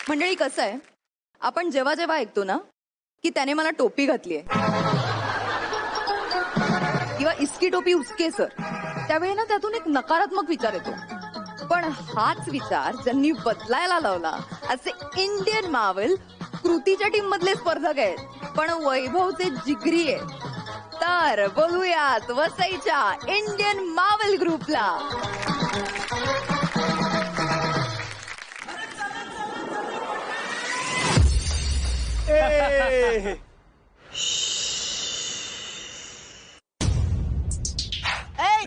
मंडळी कसं आहे, आपण जेव्हा जेव्हा ऐकतो ना की त्याने मला टोपी घातली आहे किंवा इसकी टोपी उसके सर, त्यावेळी ना त्यातून एक नकारात्मक विचार येतो. पण हाच विचार ज्यांनी बदलायला लावला असे इंडियन मावल कृतीच्या टीम मधले स्पर्धक आहेत, पण वैभवचे जिगरी आहेत. तर बोलूयात वसईच्या इंडियन मावल ग्रुपला.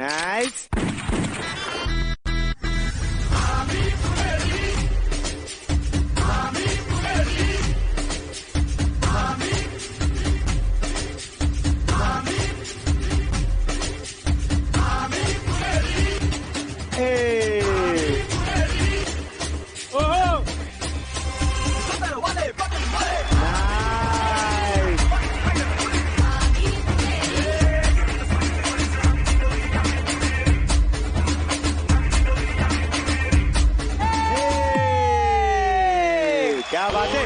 Nice. Hey. Oh. क्या बात है.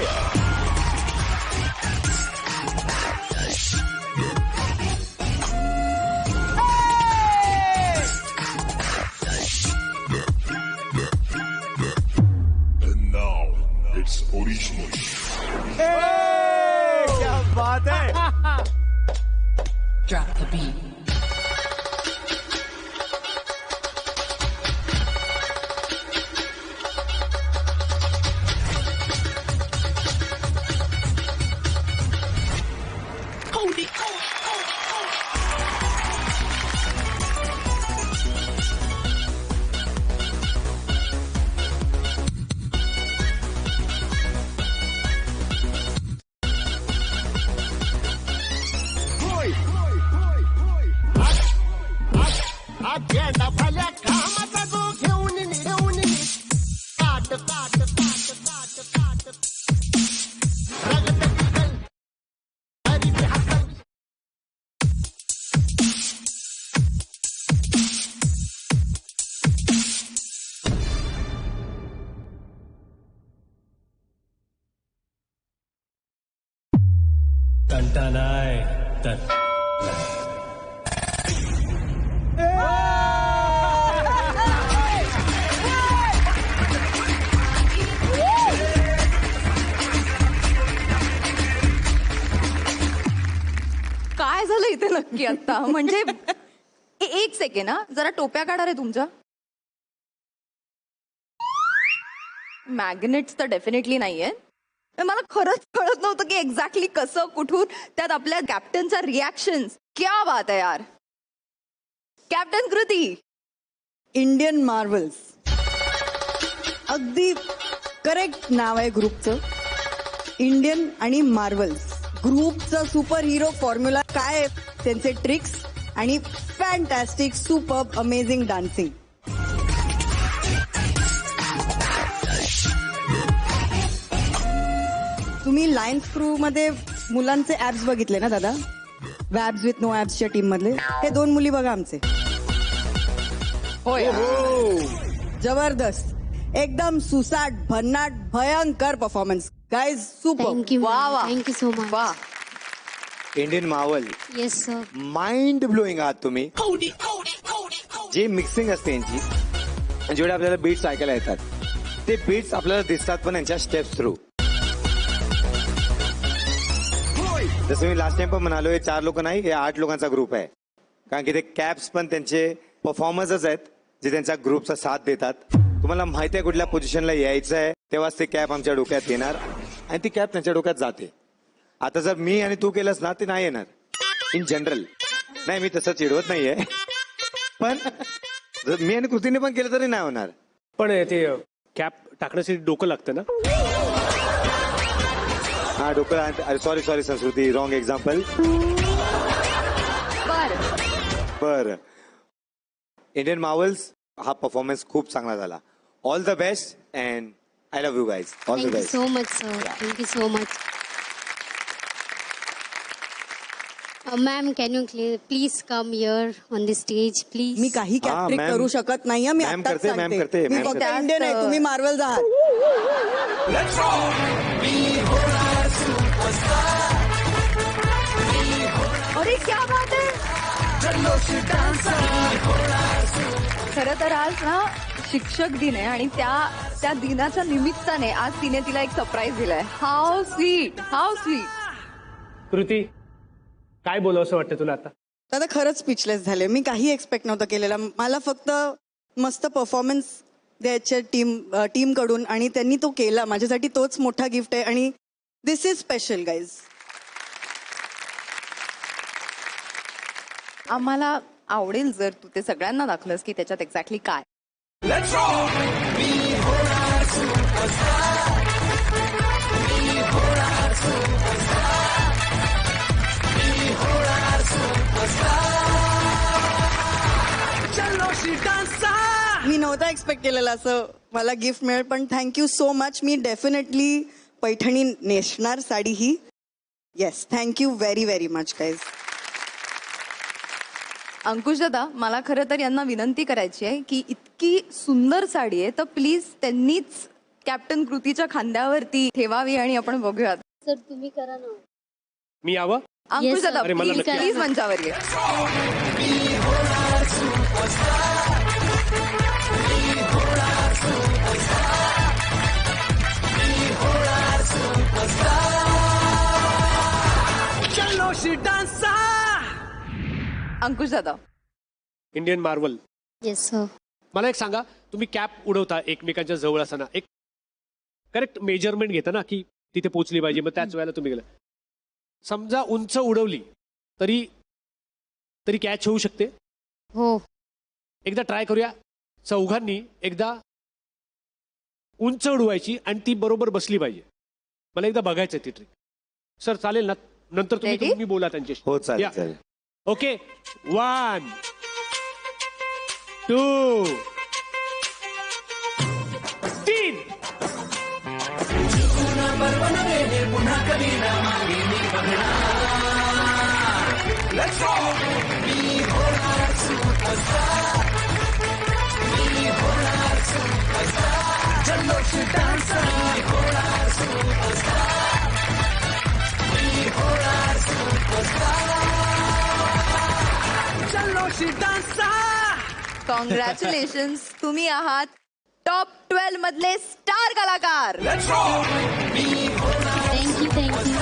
And now it's original. क्या बात है. Drop the beat. अगेंडा भल्या कामाचा गो घेऊन निरवून काट काट काट काट काट रगत पिकल हरी हातल. तंटा नाही तर काय झालं इथे नक्की आता? म्हणजे एक सेकंड हा, जरा टोप्या काढा रे तुमच्या. मॅग्नेट्स तर डेफिनेटली नाहीये. मला खरंच कळत नव्हतं की एक्झॅक्टली कसं कुठून, त्यात आपल्या कॅप्टनचा रिॲक्शन. क्या बात आहे यार. कॅप्टन कृती. इंडियन मार्वल्स अगदी करेक्ट नाव आहे ग्रुपचं. इंडियन आणि मार्वल्स ग्रुपचं सुपर हिरो फॉर्म्युला काय आहे, त्यांचे ट्रिक्स आणि फॅन्टॅस्टिक सुपर अमेझिंग डान्सिंग. तुम्ही लायन्स क्रू मध्ये मुलांचे ऍप्स बघितले ना दादा? वॅब्स विथ नो ऍप्सच्या टीम मधले हे 2 मुली बघा आमचे. होय. जबरदस्त, एकदम सुसाट भन्नाट भयंकर performance. Guys super. Thank you. वा वा. Thank you so much. वा. इंडियन मावल Yes, sir. माइंड ब्लोईंग आहात तुम्ही. जे मिक्सिंग असते यांची, जेवढे आपल्याला बीट्स ऐकायला येतात ते बीट्स आपल्याला दिसतात पण यांच्या स्टेप्स थ्रू. जसं मी लास्ट टाइम पण म्हणालो, हे 4 लोक नाही, हे 8 लोकांचा ग्रुप आहे. कारण की ते कॅप्स पण त्यांचे परफॉर्मर्सच आहेत जे त्यांच्या ग्रुपचा साथ देतात. तुम्हाला माहिती आहे कुठल्या पोझिशनला यायचं आहे, तेव्हाच ते कॅप आमच्या डोक्यात येणार आणि ती कॅप त्यांच्या डोक्यात जाते. आता जर मी आणि तू केलंस ना, ते नाही येणार इन जनरल. नाही, मी तसं चिडवत नाहीये, पण जर मी आणि कृतीने पण केलं तरी नाही होणार. पण ते कॅप टाकण्यासाठी डोकं लागतं ना. हा, डोकं. सॉरी संस्कृती, रॉंग एक्झाम्पल. बर. इंडियन मावल्स हा परफॉर्मन्स खूप चांगला झाला. All the best and I love you guys. All the Thank you best. so much, sir. Thank you so much. Ma'am, can you please come here on the stage, please? मी काही हा, कॅप्ट्रिक ma'am. करू शकत नाहीये. मी ma'am आत्ताच करते, ma'am सांगते. करते, मी ma'am फक्त करते. इंडियन आहे, तुम्ही मार्वल्स आहात. अरे क्या बात आहे. खरं तर आज ना शिक्षक दिन आहे आणि त्या दिनाच्या निमित्ताने आज तिने तिला एक सरप्राईज दिलाय. How sweet, how sweet. कृती काय बोलावं असं वाटतं तुला आता? दादा खरंच स्पीचलेस झाले. मी काही एक्सपेक्ट नव्हतं केलेलं. मला फक्त मस्त परफॉर्मन्स द्यायच्या टीम कडून आणि त्यांनी तो केला. माझ्यासाठी तोच मोठा गिफ्ट आहे आणि दिस इज स्पेशल गाईज. आम्हाला आवडेल जर तू ते सगळ्यांना दाखलस की त्याच्यात एक्झॅक्टली काय. मी नव्हतं एक्सपेक्ट केलेलं असं मला गिफ्ट मिळेल, पण थँक्यू सो मच. मी डेफिनेटली पैठणी नेसणार साडी ही. Yes, thank you very very much guys. Ankush दादा, मला खरं तर यांना विनंती करायची आहे की इतकी सुंदर साडी आहे तर प्लीज त्यांनीच कॅप्टन कृतीच्या खांद्यावरती ठेवावी आणि आपण बघूयात. सर तुम्ही करा ना. मी यावं? अंकुश sir. दादा अरे, मला नक्की प्लीज मंचावर ये. अंकुश दादा, इंडियन मार्वल. Yes sir. मला एक सांगा, तुम्ही कॅप उडवता एकमेकांच्या जवळ असताना एक करेक्ट मेजरमेंट घेता ना की तिथे पोहोचली पाहिजे, मग त्याच वेळेला तुम्ही गेला. समजा उंच उडवली तरी तरी कॅच होऊ शकते. हो. एकदा ट्राय करूया. चौघांनी एकदा उंच उडवायची आणि ती बरोबर बसली पाहिजे. मला एकदा बघायचं ती ट्रिक. सर चालेल ना? नंतर Ready? तुम्ही बोला त्यांच्याशी. हो चालेल या. चालेल. ओके 1 2 3. कॉंग्रॅच्युलेशन्स, तुम्ही आहात टॉप 12 मधले स्टार कलाकार. Thank you thank you.